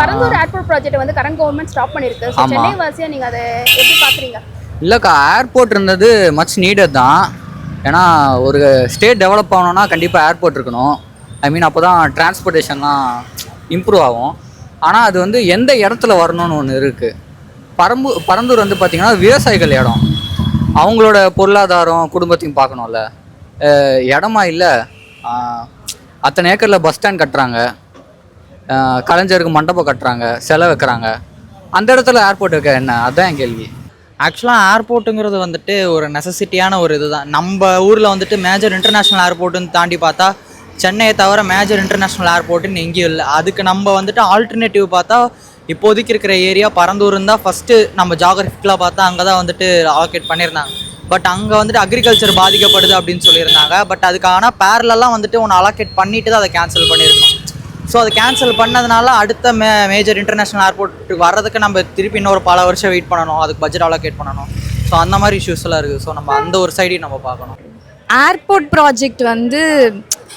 Parandur airport project வந்து current government staff பண்ணிருக்கு. So Chennai வாசியா நீங்கள் அதை எப்படி பார்க்குறீங்க? இல்லைக்கா, ஏர்போர்ட் இருந்தது மச் நீடட் தான். ஏன்னா ஒரு ஸ்டேட் டெவலப் ஆகணும்னா கண்டிப்பாக ஏர்போர்ட் இருக்கணும். ஐ மீன் அப்போ தான் டிரான்ஸ்போர்ட்டேஷன்லாம் இம்ப்ரூவ் ஆகும். ஆனால் அது வந்து எந்த இடத்துல வரணும்னு ஒன்று இருக்குது. பரந்தூர் வந்து பார்த்திங்கன்னா விவசாயிகள் இடம். அவங்களோட பொருளாதாரம் குடும்பத்தையும் பார்க்கணும்ல. இடமா இல்லை, அத்தனை ஏக்கரில் பஸ் ஸ்டாண்ட் கட்டுறாங்க, கலைஞருக்கு மண்டபம் கட்டுறாங்க, சிலை வைக்கிறாங்க. அந்த இடத்துல ஏர்போர்ட் வைக்க என்ன? அதுதான் என் கேள்வி. ஆக்சுவலாக ஏர்போர்ட்டுங்கிறது வந்துட்டு ஒரு நெசசிட்டியான ஒரு இது தான். நம்ம ஊரில் வந்துட்டு மேஜர் இன்டர்நேஷ்னல் ஏர்போர்ட்டுன்னு தாண்டி பார்த்தா சென்னையை தவிர மேஜர் இன்டர்நேஷ்னல் ஏர்போர்ட்டுன்னு எங்கேயும் இல்லை. அதுக்கு நம்ம வந்துட்டு ஆல்டர்னேட்டிவ் பார்த்தா இப்போதைக்கு இருக்கிற ஏரியா பரந்தூர்னு தான் ஃபஸ்ட்டு நம்ம ஜாகிரபிக்கலாக பார்த்தா அங்கே தான் வந்துட்டு அலோகேட் பண்ணியிருந்தாங்க. பட் அங்கே வந்துட்டு அக்ரிகல்ச்சர் பாதிக்கப்படுது அப்படின்னு சொல்லியிருந்தாங்க. பட் அதுக்கான பேரலெல்லாம் வந்துட்டு ஒன்று அலோகேட் பண்ணிட்டு தான் அதை கேன்சல் பண்ணியிருக்கணும். ஸோ அதை கேன்சல் பண்ணதுனால அடுத்த மேஜர் இன்டர்நேஷ்னல் ஏர்போர்ட்டுக்கு வர்றதுக்கு நம்ம திருப்பி இன்னொரு பல வருஷம் வெயிட் பண்ணணும், அதுக்கு பட்ஜெட் அலோகேட் பண்ணணும். ஸோ அந்த மாதிரி இஷ்யூஸ்லாம் இருக்குது. ஸோ நம்ம அந்த ஒரு சைடையும் நம்ம பார்க்கணும். ஏர்போர்ட் ப்ராஜெக்ட் வந்து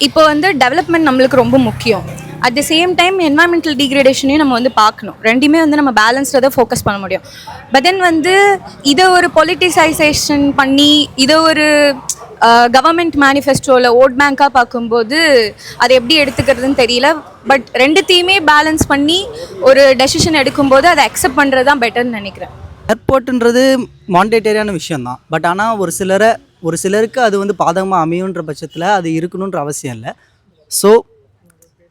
இப்போ வந்து டெவலப்மெண்ட் நம்மளுக்கு ரொம்ப முக்கியம். At the same time environmental டீக்ரேடேஷனையும் நம்ம வந்து பார்க்கணும். ரெண்டுமே வந்து நம்ம பேலன்ஸ்டாக தான் ஃபோக்கஸ் பண்ண முடியும். பட் தென் வந்து இதை ஒரு பொலிட்டிசைசேஷன் பண்ணி இதை ஒரு கவர்மெண்ட் மேனிஃபெஸ்டோவில் ஓட் பேங்காக பார்க்கும்போது அதை எப்படி எடுத்துக்கிறதுன்னு தெரியல. பட் ரெண்டுத்தையுமே பேலன்ஸ் பண்ணி ஒரு டெசிஷன் எடுக்கும்போது அதை அக்செப்ட் பண்ணுறது தான் பெட்டர்னு நினைக்கிறேன். ஏர்போர்ட்டுன்றது மாண்டேட்டரியான விஷயந்தான். பட் ஆனால் ஒரு சிலருக்கு அது வந்து பாதகமாக அமையுன்ற பட்சத்தில் அது இருக்கணுன்ற அவசியம் இல்லை. ஸோ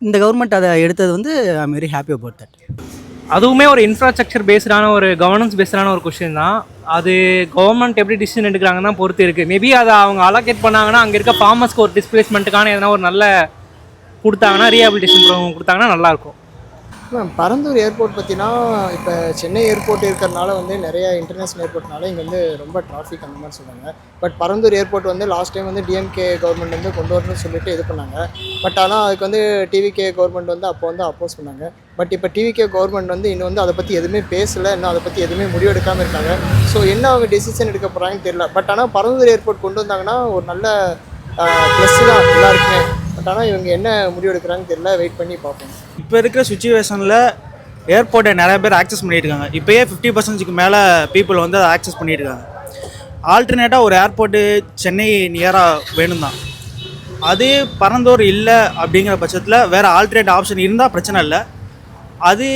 இந்த கவர்மெண்ட் அதை எடுத்தது வந்து I am very happy about that. அதுவுமே ஒரு இன்ஃப்ராஸ்ட்ரக்சர் பேஸ்டான ஒரு கவர்னன்ஸ் பேஸ்டான ஒரு கொஸ்டின் தான். அது கவர்மெண்ட் எப்படி டிசிஷன் எடுக்கிறாங்கன்னா பொறுத்து இருக்குது. மேபி அதை அவங்க அலோகேட் பண்ணாங்கன்னா அங்கே இருக்க ஃபார்மர்ஸ்க்கு ஒரு டிஸ்பிளேஸ்மெண்ட்டுக்கான எதனா ஒரு நல்ல கொடுத்தாங்கன்னா, ரீஹாபிலிட்டேஷன் ப்ரோக்ராம் கொடுத்தாங்கன்னா நல்லாயிருக்கும். பரந்தூர் ஏர்போர்ட் பார்த்தீங்கன்னா இப்போ சென்னை ஏர்போர்ட் இருக்கிறனால வந்து நிறைய இன்டர்நேஷ்னல் ஏர்போர்ட்னால இங்கே வந்து ரொம்ப டிராஃபிக் அந்த மாதிரி சொன்னாங்க. பட் பரந்தூர் ஏர்போர்ட் வந்து லாஸ்ட் டைம் வந்து டிஎம்கே கவர்மெண்ட் வந்து கொண்டு வரணும்னு சொல்லிட்டு இது பண்ணாங்க. பட் ஆனால் அதுக்கு வந்து டிவிகே கவர்மெண்ட் வந்து அப்போ வந்து அப்போஸ் பண்ணாங்க. பட் இப்போ டிவிகே கவர்மெண்ட் வந்து இன்னும் வந்து அதை பற்றி எதுவுமே பேசலை, இன்னும் அதை பற்றி எதுவுமே முடிவெடுக்காமல் இருக்காங்க. ஸோ என்ன அவங்க டெசிஷன் எடுக்க போகிறாங்கன்னு தெரியல. பட் ஆனால் பரந்தூர் ஏர்போர்ட் கொண்டு வந்தாங்கன்னா ஒரு நல்ல ப்ளஸ் தான் எல்லாருக்குமே. பட் ஆனால் இவங்க என்ன முடிவு எடுக்கிறாங்கன்னு தெரியல, வெயிட் பண்ணி பார்ப்போம். இப்போ இருக்கிற சுச்சுவேஷனில் ஏர்போர்ட்டை நிறைய பேர் ஆக்சஸ் பண்ணிட்டு இருக்காங்க. இப்போயே 50% மேலே பீப்புள் வந்து அதை ஆக்சஸ் பண்ணிட்டு இருக்காங்க. ஆல்டர்னேட்டாக ஒரு ஏர்போர்ட்டு சென்னை நியராக வேணும் தான். அது பரந்தூர் இல்லை அப்படிங்கிற பட்சத்தில் வேறு ஆல்டர்னேட் ஆப்ஷன் இருந்தால் பிரச்சனை இல்லை. அது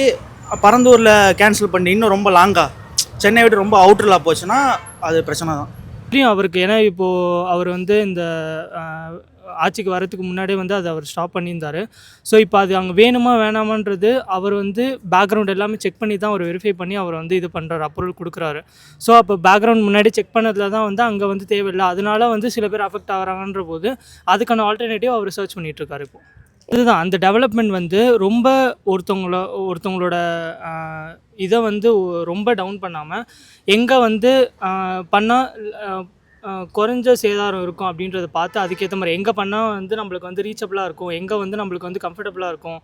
பரந்தூரில் கேன்சல் பண்ணி இன்னும் ரொம்ப லாங்காக சென்னை விட்டு ரொம்ப அவுட்டரில் போச்சுன்னா அது பிரச்சனை தான். அவருக்கு ஏன்னா இப்போது அவர் வந்து இந்த ஆட்சிக்கு வரதுக்கு முன்னாடியே வந்து அதை அவர் ஸ்டாப் பண்ணியிருந்தார். ஸோ இப்போ அது அங்கே வேணுமா வேணாமான்றது அவர் வந்து பேக்ரவுண்ட் எல்லாமே செக் பண்ணி தான் அவர் வெரிஃபை பண்ணி அவர் வந்து இது பண்ணுறாரு, அப்ரூவல் கொடுக்குறாரு. ஸோ அப்போ பேக்ரவுண்ட் முன்னாடி செக் பண்ணதில் தான் வந்து அங்கே வந்து தேவையில்லை, அதனால வந்து சில பேர் அஃபெக்ட் ஆகிறாங்கன்ற போது அதுக்கான ஆல்டர்னேட்டிவ் அவர் சர்ச் பண்ணிகிட்ருக்காரு. இப்போ இதுதான் அந்த டெவலப்மெண்ட் வந்து ரொம்ப ஒருத்தவங்களோட இதை வந்து ரொம்ப டவுன் பண்ணாமல் எங்கே வந்து பண்ணால் குறைஞ்ச சேதாரம் இருக்கும் அப்படின்றத பார்த்து அதுக்கேற்ற மாதிரி எங்கே பண்ணால் வந்து நம்மளுக்கு வந்து ரீச்சபிளாக இருக்கும், எங்கே வந்து நம்மளுக்கு வந்து கம்ஃபர்டபுளாக இருக்கும்,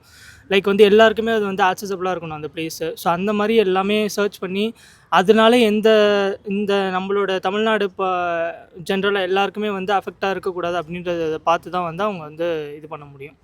லைக் வந்து எல்லாருக்குமே அது வந்து ஆக்சசபிளாக இருக்கணும் அந்த பிளேஸு. ஸோ அந்த மாதிரி எல்லாமே சர்ச் பண்ணி அதனால இந்த நம்மளோட தமிழ்நாடு இப்போ ஜென்ரலாக எல்லாருக்குமே வந்து அஃபெக்டாக இருக்கக்கூடாது அப்படின்றத பார்த்து தான் வந்து அவங்க வந்து இது பண்ண முடியும்.